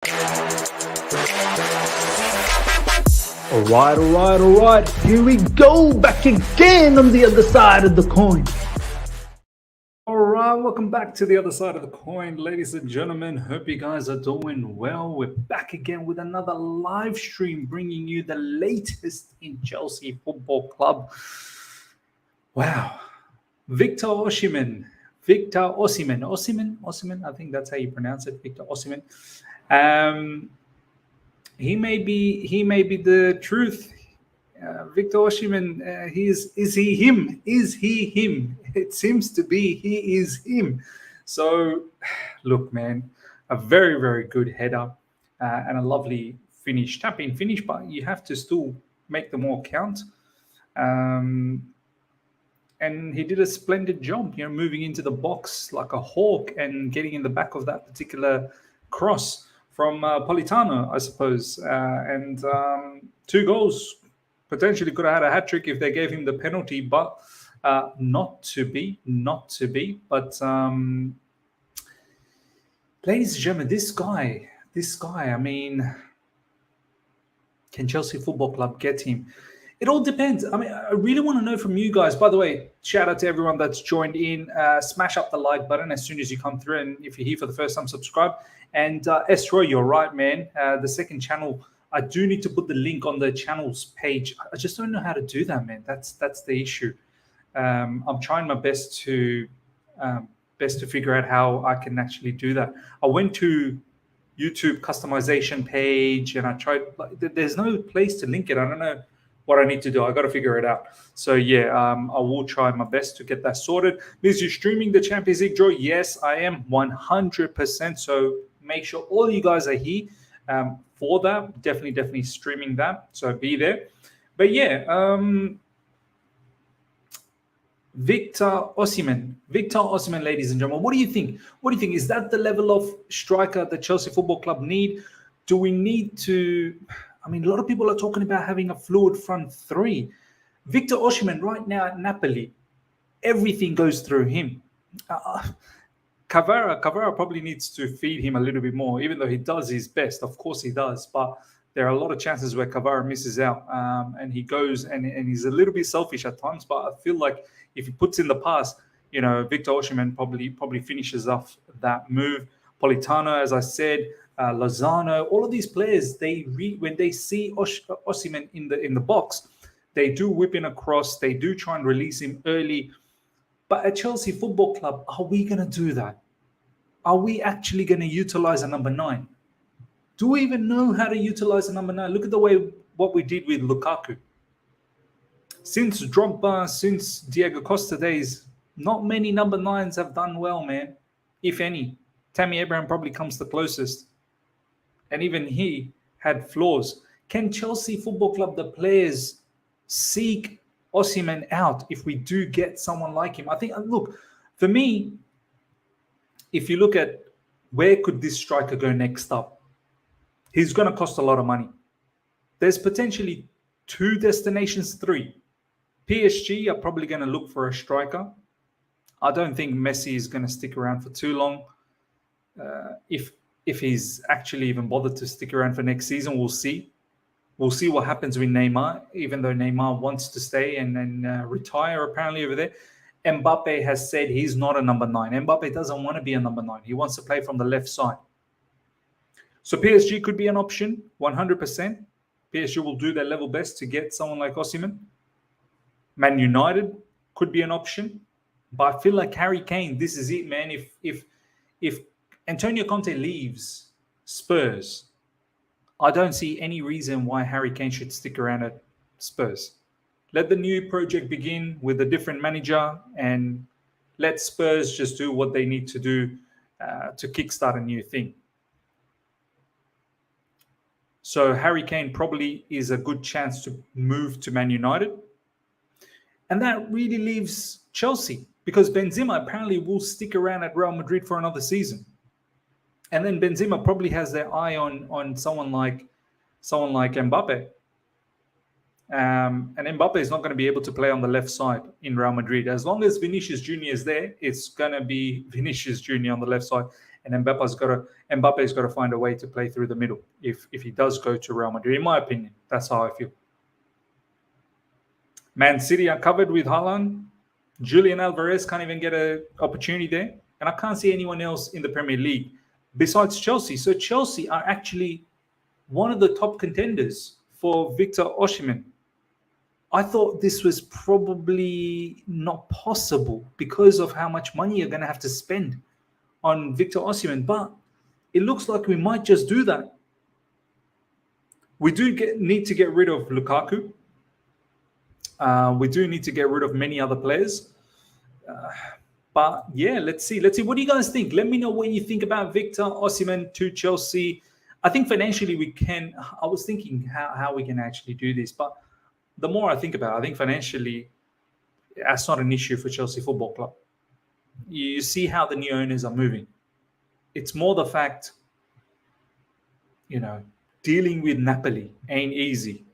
All right. Here we go, back again on the other side of the coin. All right, welcome back to the other side of the coin, ladies and gentlemen. Hope you guys are doing well. We're back again with another live stream, bringing you the latest in Chelsea Football Club. Wow, Victor Osimhen, I think that's how you pronounce it, Victor Osimhen. He may be the truth. Victor Osimhen, is he him? Is he him? It seems to be he is him. So, look, man, a very, very good header and a lovely finish, tap-in finish, but you have to still make them all count. And he did a splendid job, moving into the box like a hawk and getting in the back of that particular cross from Politano, I suppose. And 2 goals. Potentially could have had a hat-trick if they gave him the penalty, but not to be. But ladies and gentlemen, this guy, I mean, can Chelsea Football Club get him? It all depends. I mean, I really want to know from you guys. By the way, shout out to everyone that's joined in. Smash up the like button as soon as you come through. And if you're here for the first time, subscribe. And Esro, you're right, man. The second channel, I do need to put the link on the channel's page. I just don't know how to do that, man. That's the issue. I'm trying my best to figure out how I can actually do that. I went to YouTube customization page and I tried. There's no place to link it. I don't know what I need to do. I got to figure it out. So yeah, I will try my best to get that sorted. Liz, you streaming the Champions League draw? Yes, I am 100%. So make sure all you guys are here. For that, definitely streaming that, so be there. But yeah, Victor Osimhen, ladies and gentlemen, what do you think? Is that the level of striker that Chelsea Football Club need? Do we need to? I mean, a lot of people are talking about having a fluid front three. Victor Osimhen right now at Napoli, everything goes through him. Cavara probably needs to feed him a little bit more, even though he does his best. Of course he does, but there are a lot of chances where Cavara misses out, and he goes and he's a little bit selfish at times. But I feel like if he puts in the pass, Victor Osimhen probably finishes off that move. Politano, as I said, Lozano, all of these players, when they see Osimhen in the box, they do whip in across. They do try and release him early. But at Chelsea Football Club, are we going to do that? Are we actually going to utilize a number 9? Do we even know how to utilize a number 9? Look at what we did with Lukaku. Since Drogba, since Diego Costa days, not many number 9s have done well, man. If any. Tammy Abraham probably comes the closest. And even he had flaws. Can Chelsea Football Club, the players, seek Osimhen out if we do get someone like him? I think, look, for me, if you look at where could this striker go next up, he's going to cost a lot of money. There's potentially 2 destinations, 3. PSG are probably going to look for a striker. I don't think Messi is going to stick around for too long. If he's actually even bothered to stick around for next season, we'll see. We'll see what happens with Neymar, even though Neymar wants to stay and retire apparently over there. Mbappe has said he's not a number 9. Mbappe doesn't want to be a number 9. He wants to play from the left side. So PSG could be an option, 100%. PSG will do their level best to get someone like Osimhen. Man United could be an option. But I feel like Harry Kane, this is it, man. If Antonio Conte leaves Spurs, I don't see any reason why Harry Kane should stick around at Spurs. Let the new project begin with a different manager and let Spurs just do what they need to do to kickstart a new thing. So Harry Kane probably is a good chance to move to Man United. And that really leaves Chelsea because Benzema apparently will stick around at Real Madrid for another season. And then Benzema probably has their eye on someone like Mbappe. And Mbappe is not going to be able to play on the left side in Real Madrid. As long as Vinicius Jr. is there, it's going to be Vinicius Jr. on the left side. and Mbappe's got to find a way to play through the middle if he does go to Real Madrid. In my opinion, that's how I feel. Man City are covered with Haaland. Julian Alvarez can't even get an opportunity there. And I can't see anyone else in the Premier League besides Chelsea. So Chelsea are actually one of the top contenders for Victor Osimhen. I thought this was probably not possible because of how much money you're going to have to spend on Victor Osimhen. But it looks like we might just do that. We do need to get rid of Lukaku. We do need to get rid of many other players. But yeah, let's see. What do you guys think? Let me know what you think about Victor Osimhen to Chelsea. I think financially we can. I was thinking how we can actually do this. But the more I think about it, I think financially that's not an issue for Chelsea Football Club. You see how the new owners are moving. It's more the fact, dealing with Napoli ain't easy.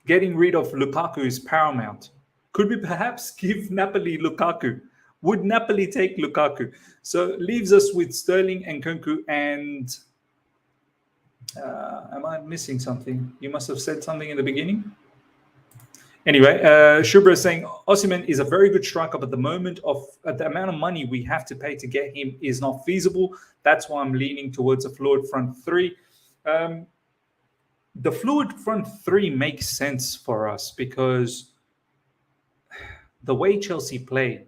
Getting rid of Lukaku is paramount. Could we perhaps give Napoli Lukaku? Would Napoli take Lukaku? So leaves us with Sterling and Nkunku. And am I missing something? You must have said something in the beginning. Anyway, Shubra is saying Osimhen is a very good striker, but the amount of money we have to pay to get him is not feasible. That's why I'm leaning towards a fluid front three. The fluid front three makes sense for us because the way Chelsea play,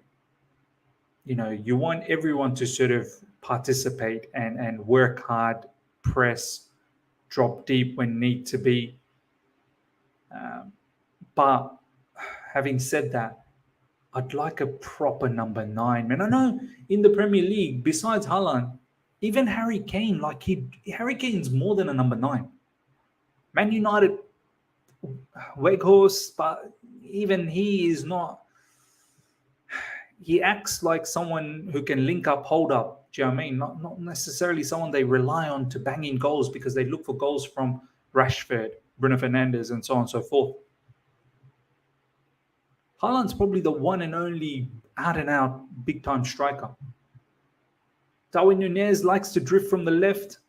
you want everyone to sort of participate and work hard, press, drop deep when need to be. But having said that, I'd like a proper number 9. Man, I know in the Premier League, besides Haaland, even Harry Kane, Harry Kane's more than a number 9. Man United, Weghorst, but even he is not. He acts like someone who can link up, hold up. Do you know what I mean? Not necessarily someone they rely on to bang in goals because they look for goals from Rashford, Bruno Fernandes, and so on and so forth. Haaland's probably the one and only out-and-out big-time striker. Darwin Nunez likes to drift from the left.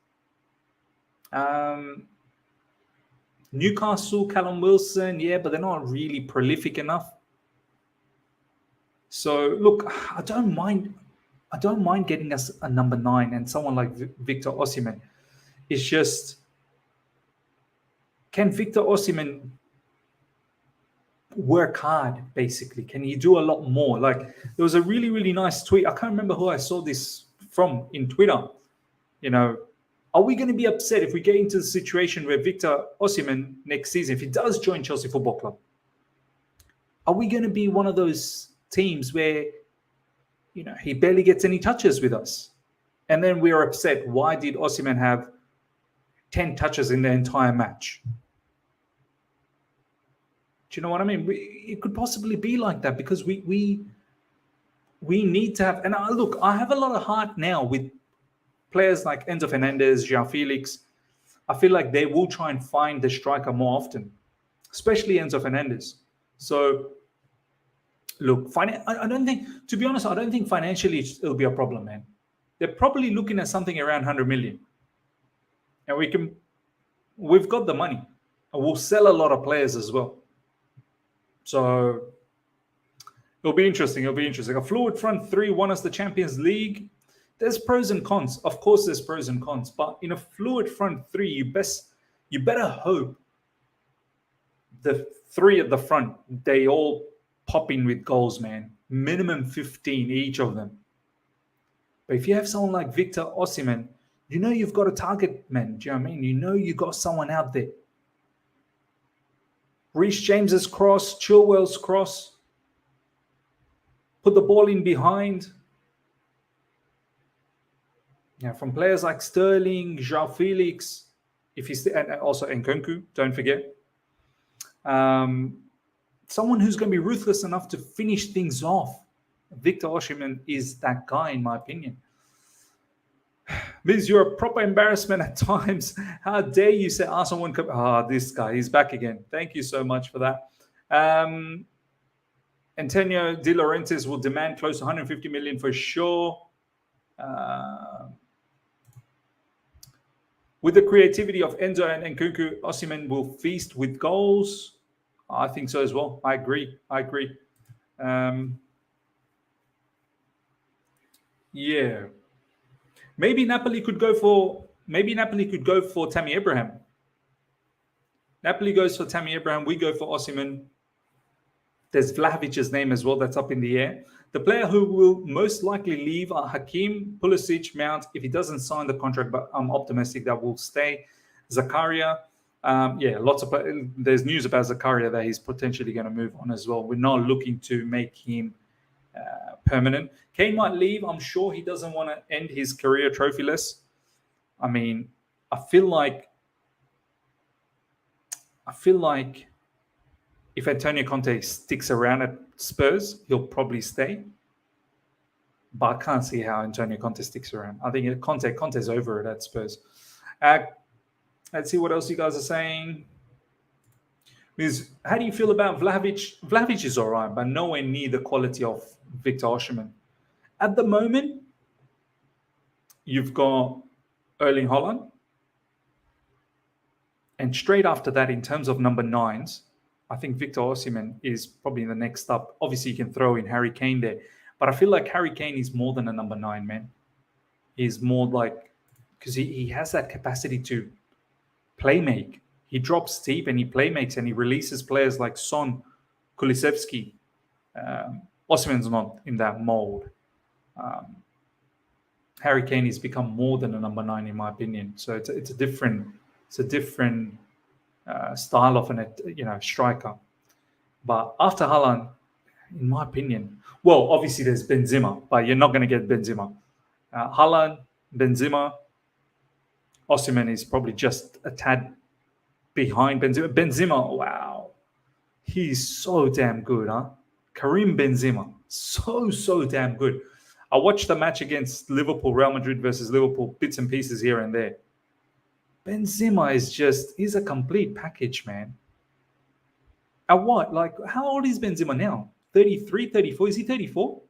Newcastle, Callum Wilson, yeah, but they're not really prolific enough. So, look, I don't mind getting us a number 9 and someone like Victor Osimhen. It's just, can Victor Osimhen work hard, basically? Can he do a lot more? There was a really, really nice tweet. I can't remember who I saw this from in Twitter. Are we going to be upset if we get into the situation where Victor Osimhen next season, if he does join Chelsea Football Club, are we going to be one of those teams where, he barely gets any touches with us? And then we are upset. Why did Osimhen have 10 touches in the entire match? Do you know what I mean? It could possibly be like that because we need to have. And look, I have a lot of heart now with players like Enzo Fernandez, João Felix. I feel like they will try and find the striker more often, especially Enzo Fernandez. So, look, I don't think, to be honest, I don't think financially it'll be a problem, man. They're probably looking at something around 100 million. And we've got the money. And we'll sell a lot of players as well. So it'll be interesting. A fluid front three won us the Champions League. There's pros and cons. Of course, there's pros and cons. But in a fluid front three, you better hope the 3 at the front, they all pop in with goals, man. Minimum 15 each of them. But if you have someone like Victor Osimhen, you've got a target man. Do you know what I mean? You got someone out there. Reece James's cross, Chilwell's cross. Put the ball in behind. Yeah, from players like Sterling, João Felix, and also Nkunku, don't forget. Someone who's going to be ruthless enough to finish things off. Victor Osimhen is that guy, in my opinion. Miz, you're a proper embarrassment at times. How dare you say Arsenal won't this guy, he's back again. Thank you so much for that. Antonio De Laurentiis will demand close to 150 million for sure. With the creativity of Enzo and Nkunku, Osimhen will feast with goals. I think so as well. I agree. Yeah. Maybe Napoli could go for Tammy Abraham. Napoli goes for Tammy Abraham. We go for Osimhen. There's Vlahovic's name as well that's up in the air. The player who will most likely leave are Hakim, Pulisic, Mount, if he doesn't sign the contract, but I'm optimistic that will stay. Zakaria. There's news about Zakaria that he's potentially going to move on as well. We're not looking to make him permanent. Kane might leave. I'm sure he doesn't want to end his career trophyless. I mean, I feel like if Antonio Conte sticks around at Spurs, he'll probably stay. But I can't see how Antonio Conte sticks around. I think Conte's over it at Spurs. Let's see what else you guys are saying. How do you feel about Vlahovic? Vlahovic is all right, but nowhere near the quality of Victor Osimhen. At the moment, you've got Erling Haaland. And straight after that, in terms of number 9s, I think Victor Osimhen is probably the next up. Obviously, you can throw in Harry Kane there. But I feel like Harry Kane is more than a number 9, man. He's more like... Because he has that capacity to playmake. He drops deep and he playmakes and he releases players like Son, Kulusevski. Osimhen's not in that mold. Harry Kane has become more than a number 9, in my opinion. So it's a different style of striker. But after Haaland, in my opinion, well, obviously there's Benzema, but you're not going to get Benzema. Haaland, Benzema, Osimhen is probably just a tad behind Benzema. Benzema, wow, he's so damn good, huh? Karim Benzema, so damn good. I watched the match against Liverpool, Real Madrid versus Liverpool, bits and pieces here and there. Benzema he's a complete package, man. At what? Like, how old is Benzema now? 33, 34? Is he 34?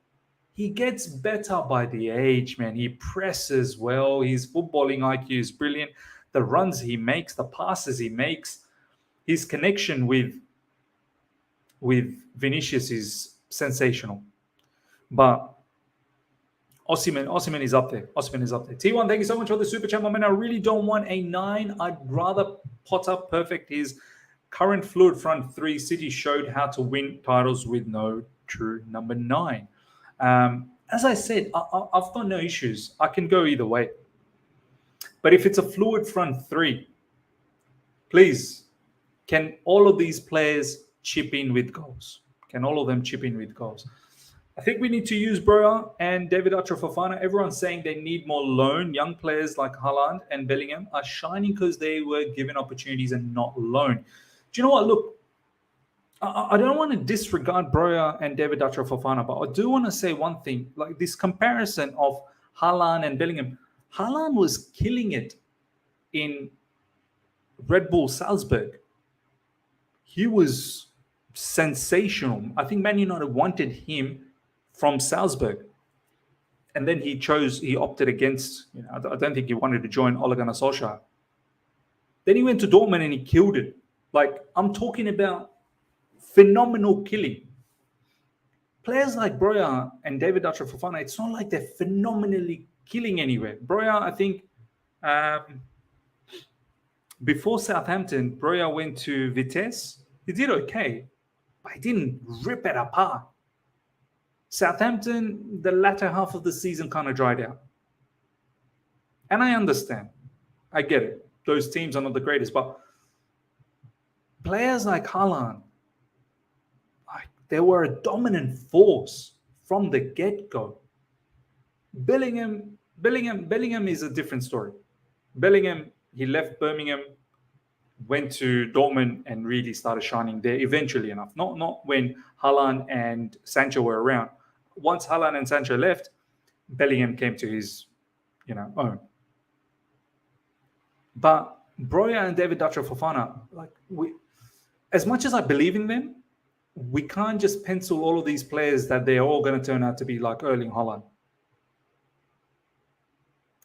He gets better by the age, man. He presses well. His footballing IQ is brilliant. The runs he makes, the passes he makes, his connection with Vinicius is sensational. But Osimhen is up there. T1, thank you so much for the super chat, my man. I really don't want a 9. I'd rather Potter perfect his current fluid front 3. City showed how to win titles with no true number 9. As I said, I've got no issues. I can go either way. But if it's a fluid front 3, please, can all of these players chip in with goals? Can all of them chip in with goals? I think we need to use Broja and David Fofana. Everyone's saying they need more loan. Young players like Haaland and Bellingham are shining because they were given opportunities and not loan. Do you know what? Look, I don't want to disregard Broja and David Fofana, but I do want to say one thing. Like this comparison of Haaland and Bellingham. Haaland was killing it in Red Bull Salzburg. He was sensational. I think Man United wanted him from Salzburg. And then he opted against, I don't think he wanted to join Ole Gunnar Solskjaer. Then he went to Dortmund and he killed it. Like, I'm talking about phenomenal killing. Players like Broja and David Fofana, it's not like they're phenomenally killing anywhere. Broja, I think, before Southampton, Broja went to Vitesse. He did okay, but he didn't rip it apart. Southampton, the latter half of the season kind of dried out. And I understand. I get it. Those teams are not the greatest, but players like Haaland, they were a dominant force from the get-go. Bellingham is a different story. Bellingham, he left Birmingham, went to Dortmund and really started shining there eventually enough. Not when Haaland and Sancho were around. Once Haaland and Sancho left, Bellingham came to his, own. But Broja and David Fofana, as much as I believe in them, we can't just pencil all of these players that they're all going to turn out to be like Erling Haaland.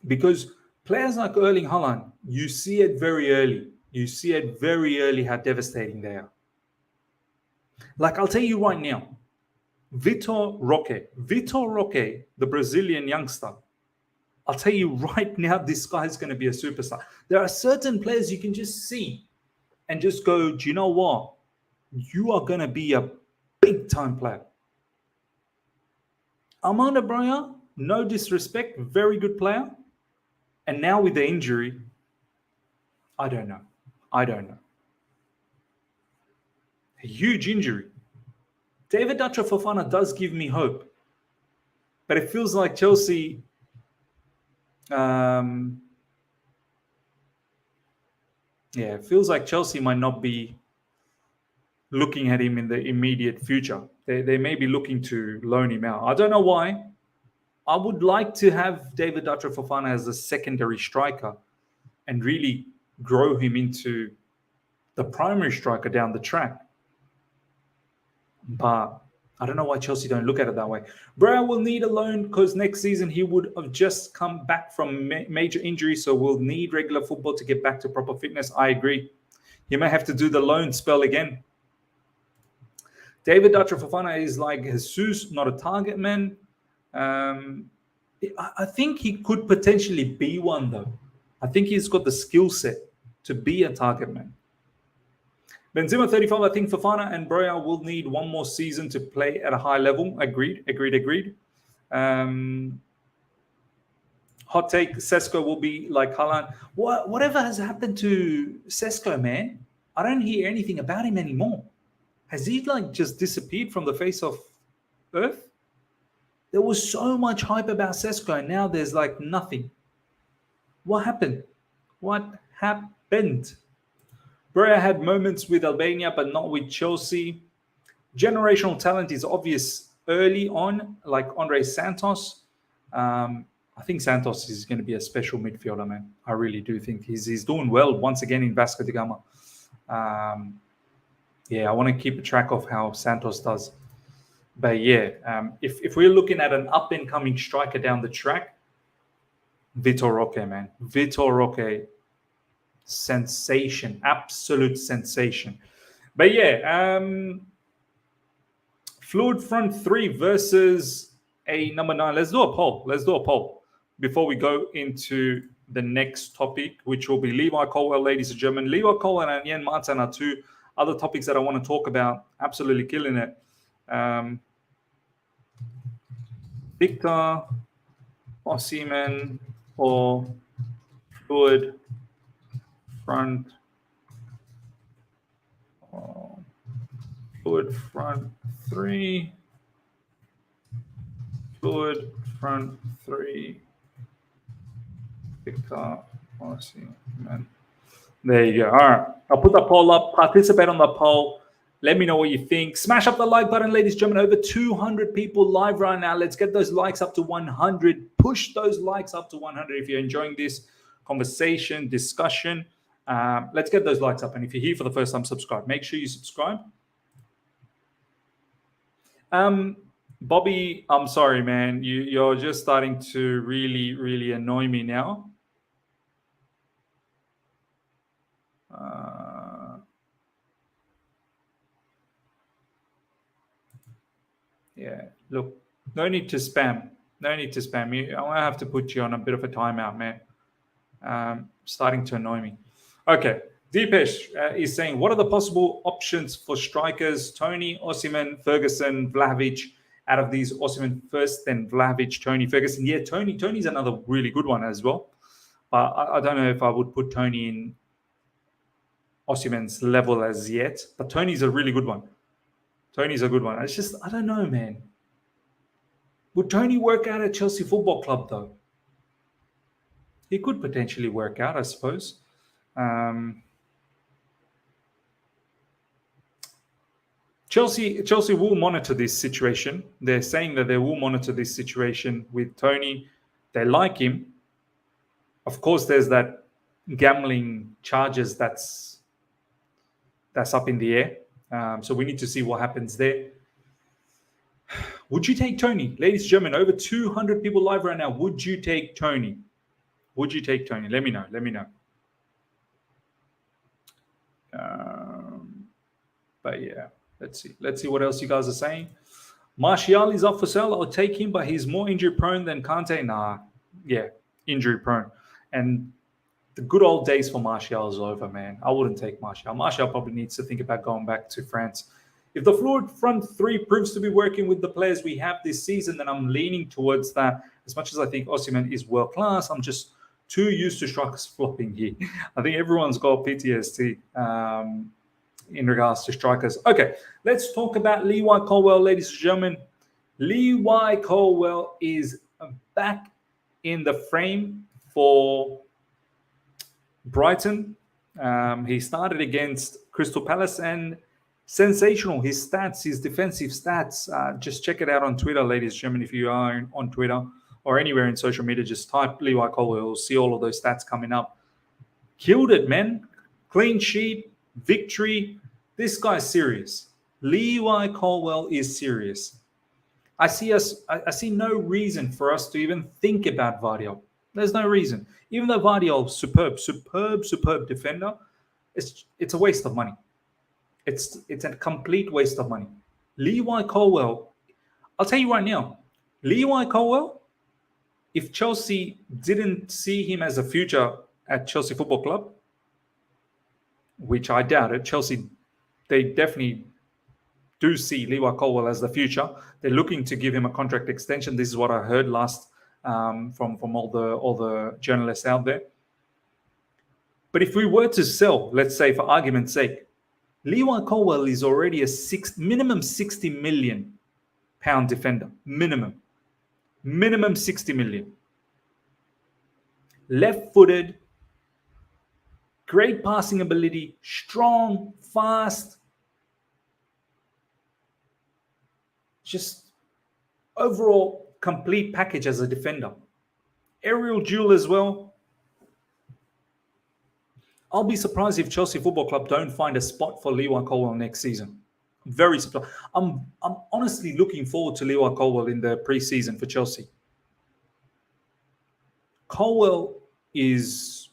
Because Players like Erling Haaland, you see it very early. You see it very early how devastating they are. Like, I'll tell you right now, Vitor Roque, the Brazilian youngster, I'll tell you right now, this guy's going to be a superstar. There are certain players you can just see and just go, do you know what? You are going to be a big-time player. Armando Broja, no disrespect, very good player. And now with the injury, I don't know. A huge injury. David Dutra Fofana does give me hope. But it feels like Chelsea... it feels like Chelsea might not be looking at him in the immediate future. They may be looking to loan him out. I don't know why. I would like to have David Dutra Fofana as a secondary striker and really grow him into the primary striker down the track. But I don't know why Chelsea don't look at it that way. Broja will need a loan because next season he would have just come back from major injury, so we'll need regular football to get back to proper fitness. I agree. He may have to do the loan spell again. David Dutra Fofana is like Jesus, not a target man. I think he could potentially be one, though. I think he's got the skill set to be a target man. Benzema 35, I think Fofana and Broja will need one more season to play at a high level. Agreed. Hot take, Sesko will be like Haaland. Whatever has happened to Sesko, man? I don't hear anything about him anymore. Has he like just disappeared from the face of earth? There was so much hype about Sesko, and now there's like nothing. What happened? Broja had moments with Albania, but not with Chelsea. Generational talent is obvious early on, like Andre Santos. I think Santos is going to be a special midfielder, man. I really do think he's doing well once again in Vasco da Gama. I want to keep a track of how Santos does. But if we're looking at an up-and-coming striker down the track, Vitor Roque, man. Vitor Roque, sensation, absolute sensation. But fluid front three versus a number 9. Let's do a poll before we go into the next topic, which will be Levi Colwill, ladies and gentlemen. Levi Colwill and Jan Maatsen are two other topics that I want to talk about. Absolutely killing it. Victor, Osimhen, or fluid front 3. Fluid front 3. Victor, Osimhen. There you go. All right. I'll put the poll up. Participate on the poll. Let me know what you think. Smash up the like button, ladies and gentlemen. Over 200 people live right now. Let's get those likes up to 100. Push those likes up to 100 if you're enjoying this conversation, discussion. Let's get those likes up. And if you're here for the first time, subscribe. Make sure you subscribe. Bobby, I'm sorry, man. You're just starting to really, really annoy me now. Look, no need to spam. I'm going to have to put you on a bit of a timeout, man. Starting to annoy me. Okay. Deepesh is saying, what are the possible options for strikers? Tony, Osimhen, Ferguson, Vlahovic. Out of these, Osimhen first, then Vlahovic, Tony, Ferguson. Yeah, Tony's another really good one as well. But I don't know if I would put Tony in Osimhen's level as yet. But Tony's a really good one. It's just, I don't know, man. Would Tony work out at Chelsea Football Club, though? He could potentially work out, I suppose. Chelsea will monitor this situation. They're saying that they will monitor this situation with Tony. They like him. Of course, there's that gambling charges that's up in the air. So we need to see what happens there. Would you take Tony? Ladies and gentlemen, over 200 people live right now. Would you take Tony? Would you take Tony? Let me know. Let me know. But yeah, let's see. Let's see what else you guys are saying. Martial is up for sale. I'll take him, but he's more injury prone than Kante. Nah, yeah, injury prone. And the good old days for Martial is over, man. I wouldn't take Martial. Martial probably needs to think about going back to France. If the fluid front three proves to be working with the players we have this season, then I'm leaning towards that. As much as I think Osimhen is world class, I'm just too used to strikers flopping here. I think everyone's got PTSD in regards to strikers. Okay, let's talk about Levi Colwill, ladies and gentlemen. Levi Colwill is back in the frame for Brighton. He started against Crystal Palace and sensational. His stats, his defensive stats. Just check it out on Twitter, ladies and gentlemen. If you are on Twitter or anywhere in social media, just type Levi Colwill. You'll see all of those stats coming up. Killed it, man. Clean sheet, victory. This guy's serious. Levi Colwill is serious. I see no reason for us to even think about Vardiol. There's no reason. Even though Vardiol, superb defender, it's a waste of money. It's a complete waste of money. Levi Colwill, I'll tell you right now, Levi Colwill, if Chelsea didn't see him as a future at Chelsea Football Club, which I doubt it, Chelsea, they definitely do see Levi Colwill as the future. They're looking to give him a contract extension. This is what I heard last from all the journalists out there. But if we were to sell, let's say for argument's sake, Levi Colwill is already a minimum 60 million pound defender. Minimum 60 million. Left-footed, great passing ability, strong, fast. Just overall complete package as a defender. Aerial duel as well. I'll be surprised if Chelsea Football Club don't find a spot for Levi Colwill next season. Very surprised. I'm honestly looking forward to Levi Colwill in the pre-season for Chelsea. Colwill is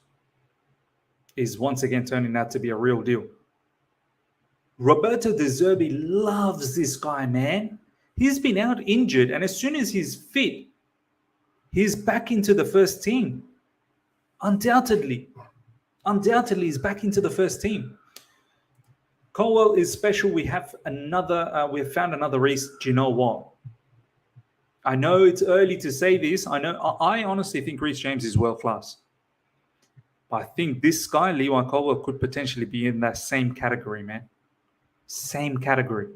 once again turning out to be a real deal. Roberto De Zerbi loves this guy, man. He's been out injured, and as soon as he's fit, he's back into the first team. Undoubtedly, he's back into the first team. Colwill is special. We have found another race. Do you know what? I know it's early to say this. I honestly think Reece James is world class. But I think this guy, Levi Colwill, could potentially be in that same category, man. Same category.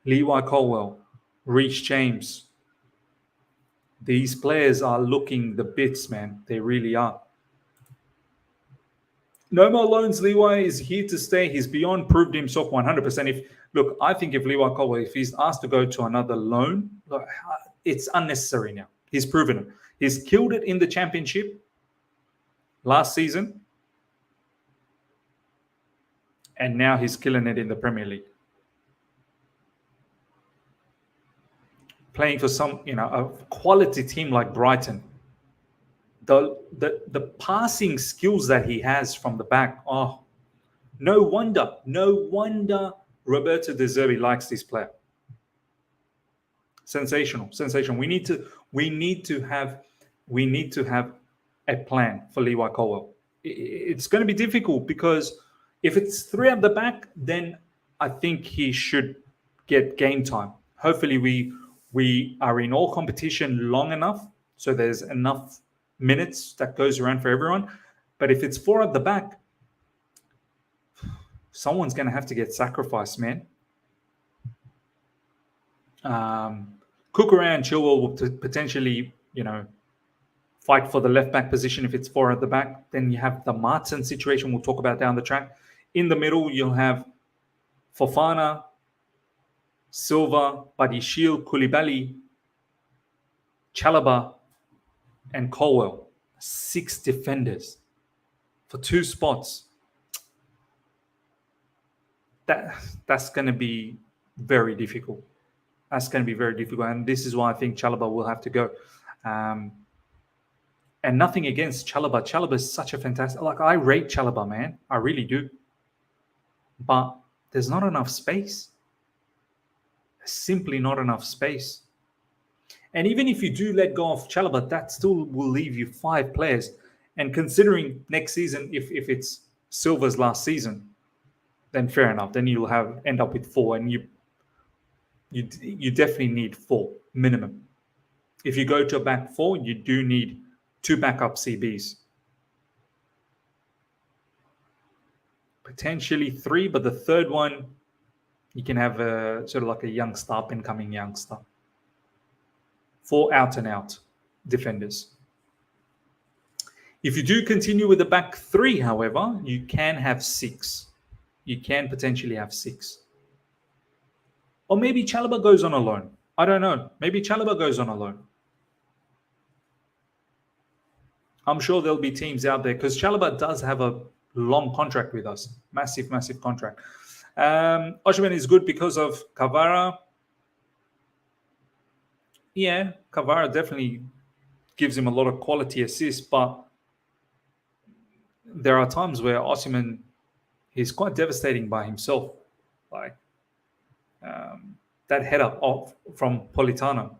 Levi Colwill, Reece James. These players are looking the bits, man. They really are. No more loans. Levi is here to stay. He's beyond proved himself 100%. I think if Levi Colwill, if he's asked to go to another loan, it's unnecessary now. He's proven it. He's killed it in the Championship last season. And now he's killing it in the Premier League. Playing for a quality team like Brighton. The passing skills that he has from the back, no wonder Roberto De Zerbi likes this player. Sensational. We need to have a plan for Levi Colwill. It's going to be difficult because if it's three at the back, then I think he should get game time. Hopefully we are in all competition long enough so there's enough minutes that goes around for everyone. But if it's four at the back, someone's going to have to get sacrificed, man. Cucurella and Chilwell will potentially, fight for the left back position if it's four at the back. Then you have the Maatsen situation we'll talk about down the track. In the middle, you'll have Fofana, Silva, Badiashile, Koulibaly, Chalobah, and Colwill. 6 defenders for 2 spots. That's going to be very difficult. And this is why I think Chalobah will have to go. And nothing against Chalobah. Chalobah is such a fantastic... Like, I rate Chalobah, man. I really do. But there's not enough space. There's simply not enough space. And even if you do let go of Chalobah, that still will leave you 5 players. And considering next season, if it's Silva's last season, then fair enough. Then you'll end up with 4, and you definitely need 4 minimum. If you go to a back 4, you do need 2 backup CBs. Potentially 3, but the third one, you can have a sort of like a youngster, up-and-coming youngster. 4 out-and-out defenders. If you do continue with the back 3, however, you can have 6. You can potentially have 6. Or maybe Chalobah goes on a loan. I don't know. Maybe Chalobah goes on a loan. I'm sure there'll be teams out there, because Chalobah does have a long contract with us. Massive, massive contract. Osimhen is good because of Kvara. Yeah, Kvara definitely gives him a lot of quality assists, but there are times where Osimhen, he's quite devastating by himself. Like that header from Politano,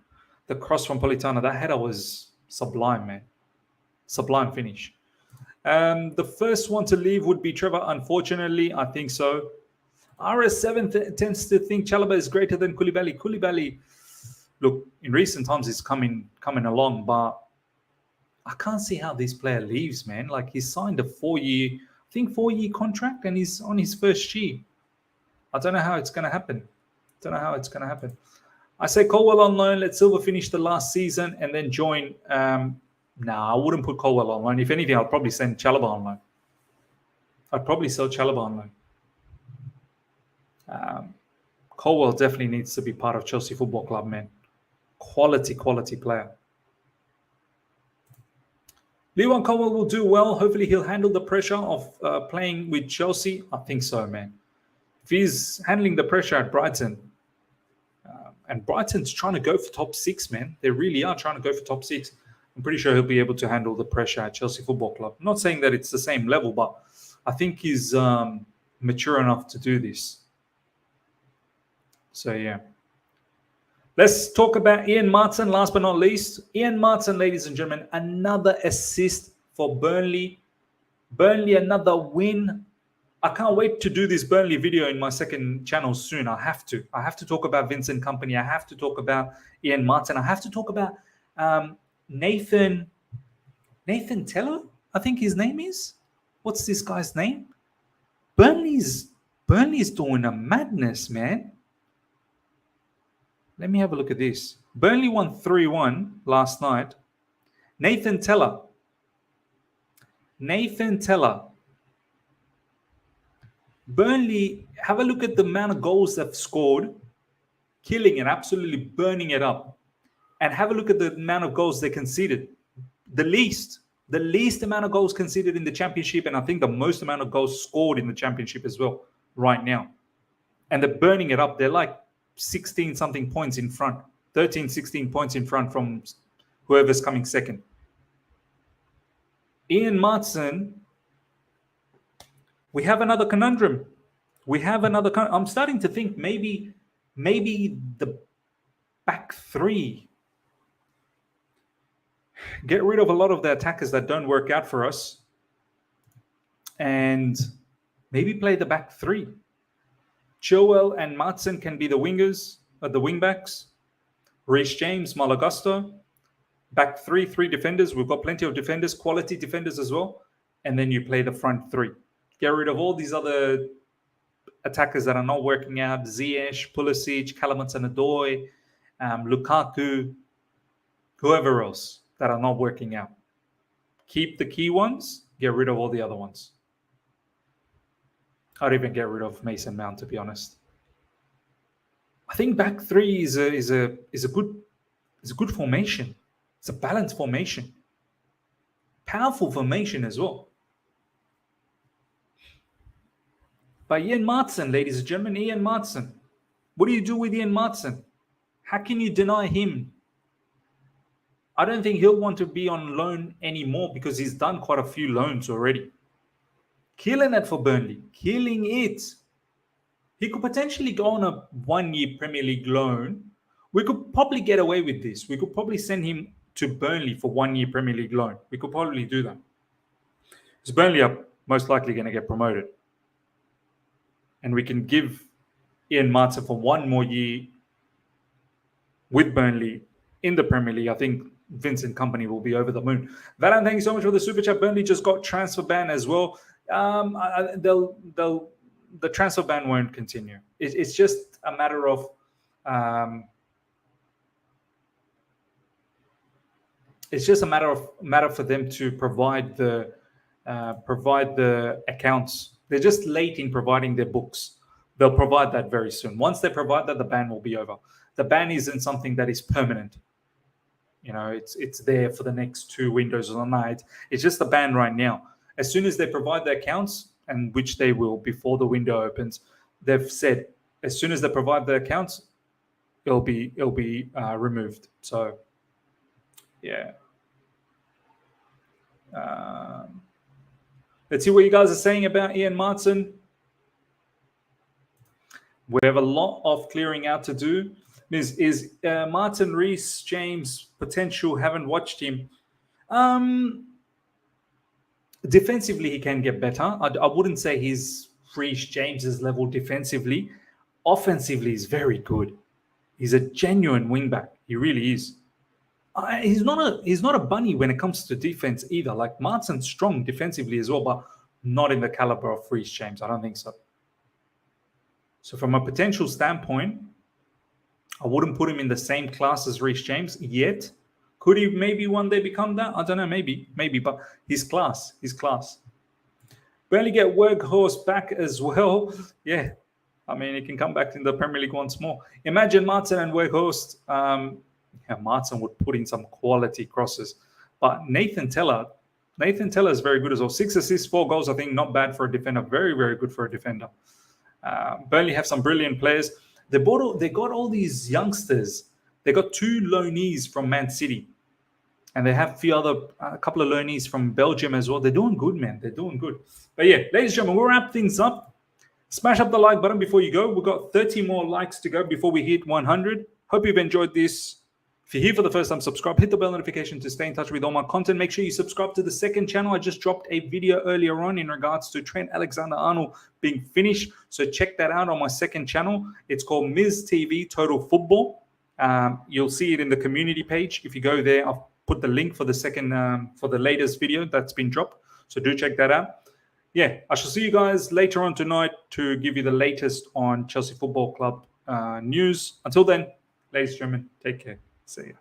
the cross from Politano, that header was sublime, man. Sublime finish. The first one to leave would be Trevor, unfortunately. I think so. RS7 tends to think Chalobah is greater than Koulibaly. Koulibaly, look, in recent times he's coming along, but I can't see how this player leaves, man. Like, he signed a 4-year contract, and he's on his first year. I don't know how it's going to happen. I say Colwill on loan. Let Silva finish the last season and then join. I wouldn't put Colwill on loan. If anything, I'll probably send Chalobah on loan. I'd probably sell Chalobah on loan. Colwill definitely needs to be part of Chelsea Football Club, man. Quality player. Levi Colwill will do well. Hopefully he'll handle the pressure of playing with Chelsea. I think so, man. If he's handling the pressure at Brighton, and Brighton's trying to go for top 6, man. They really are trying to go for top 6. I'm pretty sure he'll be able to handle the pressure at Chelsea Football Club. I'm not saying that it's the same level, but I think he's mature enough to do this. So, yeah. Let's talk about Ian Maatsen, last but not least. Ian Maatsen, ladies and gentlemen, another assist for Burnley. Burnley, another win. I can't wait to do this Burnley video in my second channel soon. I have to talk about Vincent Kompany. I have to talk about Ian Maatsen. I have to talk about Nathan Teller, I think his name is. What's this guy's name? Burnley's doing a madness, man. Let me have a look at this. Burnley won 3-1 last night. Nathan Teller. Burnley, have a look at the amount of goals they've scored, killing it, absolutely burning it up. And have a look at the amount of goals they conceded. The least amount of goals conceded in the championship, and I think the most amount of goals scored in the championship as well right now. And they're burning it up. They're like 16-something points in front, 13, 16 points in front from whoever's coming second. Ian Maatsen, we have another conundrum. I'm starting to think maybe the back 3. Get rid of a lot of the attackers that don't work out for us, and maybe play the back 3. Joel and Maatsen can be the wingers, the wingbacks. Reece James, Malagusto. Back 3 defenders. We've got plenty of defenders, quality defenders as well. And then you play the front 3. Get rid of all these other attackers that are not working out. Ziyech, Pulisic, Kalamatsanadoi, Lukaku, whoever else that are not working out. Keep the key ones. Get rid of all the other ones. I'd even get rid of Mason Mount, to be honest. I think back 3 is a good formation. It's a balanced formation. Powerful formation as well. But Ian Maatsen, ladies and gentlemen, Ian Maatsen. What do you do with Ian Maatsen? How can you deny him? I don't think he'll want to be on loan anymore because he's done quite a few loans already. Killing it for Burnley. Killing it. He could potentially go on a 1-year Premier League loan. We could probably get away with this. We could probably send him to Burnley for 1-year Premier League loan. We could probably do that. Because Burnley are most likely going to get promoted. And we can give Ian Maatsen for 1 more year with Burnley in the Premier League. I think Vincent Kompany will be over the moon. Valan, thank you so much for the super chat. Burnley just got transfer ban as well. The transfer ban won't continue. It's just a matter of matter for them to provide the accounts. They're just late in providing their books. They'll provide that very soon. Once they provide that, the ban will be over. The ban isn't something that is permanent. You know, it's there for the next 2 windows or night. It's just a ban right now. As soon as they provide the accounts, and which they will before the window opens, they've said as soon as they provide the accounts, it'll be removed. So, yeah. Let's see what you guys are saying about Ian Maatsen. We have a lot of clearing out to do. Is Maatsen Reece James potential? Haven't watched him. Defensively, he can get better. I wouldn't say he's Reece James's level defensively. Offensively, he's very good. He's a genuine wingback. He really is. He's not a bunny when it comes to defense either. Like Maatsen's strong defensively as well, but not in the caliber of Reece James. I don't think so. So from a potential standpoint, I wouldn't put him in the same class as Reece James yet. Could he maybe one day become that? I don't know, maybe, but his class. Burnley get Weghorst back as well. Yeah, I mean, he can come back in the Premier League once more. Imagine Maatsen and Weghorst. Maatsen would put in some quality crosses. But Nathan Teller is very good as well. 6 assists, 4 goals, I think not bad for a defender. Very, very good for a defender. Burnley have some brilliant players. They got all these youngsters. They got 2 loanees from Man City. And they have a couple of loanees from Belgium as well. They're doing good, man. They're doing good. But yeah, ladies and gentlemen, we'll wrap things up. Smash up the like button before you go. We've got 30 more likes to go before we hit 100. Hope you've enjoyed this. If you're here for the first time, subscribe. Hit the bell notification to stay in touch with all my content. Make sure you subscribe to the second channel. I just dropped a video earlier on in regards to Trent Alexander-Arnold being finished. So check that out on my second channel. It's called Ms. TV Total Football. You'll see it in the community page. If you go there, I've put the link for the second, for the latest video that's been dropped. So do check that out. Yeah, I shall see you guys later on tonight to give you the latest on Chelsea Football Club news. Until then, ladies and gentlemen, take care. See you.